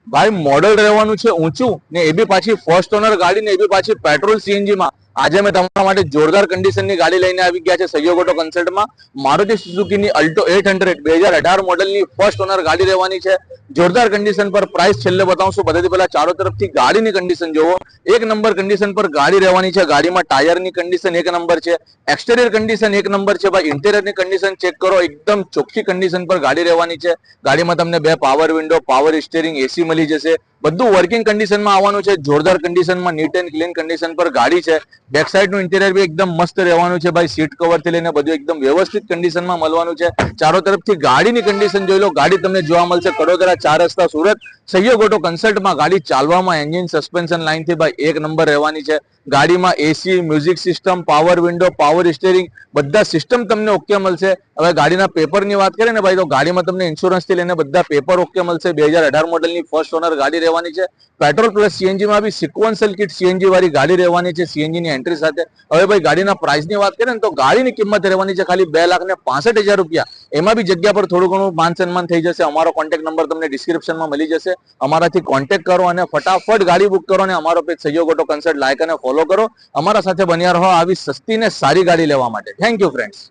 ભાઈ મોડલ રહેવાનું છે ઊંચું ને એ બી પાછી ફર્સ્ટ ઓનર ગાડી ને એ બી પાછી પેટ્રોલ સીએનજી માં. આજે મેં તમારા માટે જોરદાર કન્ડિશનની ગાડી લઈને આવી ગયા છે સહયોગ ઓટો કન્સલ્ટમાં. મારુતિ સુઝુકીની અલ્ટો 800 2018 મોડલની ફર્સ્ટ ઓનર ગાડી રહેવાની છે. જોરદાર કન્ડિશન પર પ્રાઇસ છેલ્લે બતાવશું. બધાથી પહેલા ચારો તરફથી ગાડીની કન્ડિશન જોવો. એક નંબર કન્ડિશન પર ગાડી રહેવાની છે. ગાડીમાં ટાયરની કન્ડિશન એક નંબર છે. એક્સટેરિયર કન્ડિશન એક નંબર છે ભાઈ. ઇન્ટેરિયરની કન્ડિશન ચેક કરો, એકદમ ચોખ્ખી કન્ડિશન પર ગાડી રહેવાની છે. ગાડીમાં તમને 2 પાવર વિન્ડો, પાવર સ્ટીયરિંગ, એસી મળી જશે. બધું વર્કિંગ કન્ડિશનમાં આવવાનું છે. જોરદાર કન્ડિશનમાં નીટ એન્ડ ક્લીન કન્ડિશન પર ગાડી છે. બેક સાઈડનું ઇન્ટિરિયર બી એકદમ મસ્ત રહેવાનું છે ભાઈ. સીટ કવર થી લઈને બધું એકદમ વ્યવસ્થિત કન્ડિશનમાં મળવાનું છે. ચારો તરફથી ગાડીની કન્ડિશન જોઈ લો. ગાડી તમને જોવા મળશે કડોદરા 4 રસ્તા સુરત સહયોગ ઓટો કન્સલ્ટમાં. ગાડી ચાલવામાં એન્જિન સસ્પેન્શન લાઈન થી ભાઈ એક નંબર રહેવાની છે. ગાડીમાં AC, music system, power window, power steering બધા સિસ્ટમ તમને ઓકે મળશે. હવે ગાડીના પેપરની વાત કરીએ ને ભાઈ તો ગાડીમાં તમને ઇન્સ્યોરન્સ થી લઈને બધા પેપર ઓકે મળશે. 2018 મોડલની ફર્સ્ટ ઓનર ગાડી રહેવાની છે. પેટ્રોલ પ્લસ સીએનજી માં બી સિક્વન્શિયલ કિટ સીએનજી વાળી ગાડી રહેવાની છે સીએનજી ની એન્ટ્રી સાથે. હવે ભાઈ ગાડીના પ્રાઇસ ની વાત કરીએ ને તો ગાડીની કિંમત રહેવાની છે ખાલી 2,65,000 રૂપિયા. એમાં બી જગ્યા પર થોડું ઘણું માન સન્માન થઈ જશે. અમારો કોન્ટેક્ટ નંબર તમને ડિસ્ક્રિપ્શનમાં મળી જશે. અમારાથી કોન્ટેક્ટ કરો અને ફટાફટ ગાડી બુક કરો અને અમારો પેજ સહયોગ ઓટો કન્સલ્ટ લાઈક અને ફોલો કરો. અમારા સાથે બન્યા રહો આવી સસ્તી ને સારી ગાડી લેવા માટે. Thank you friends.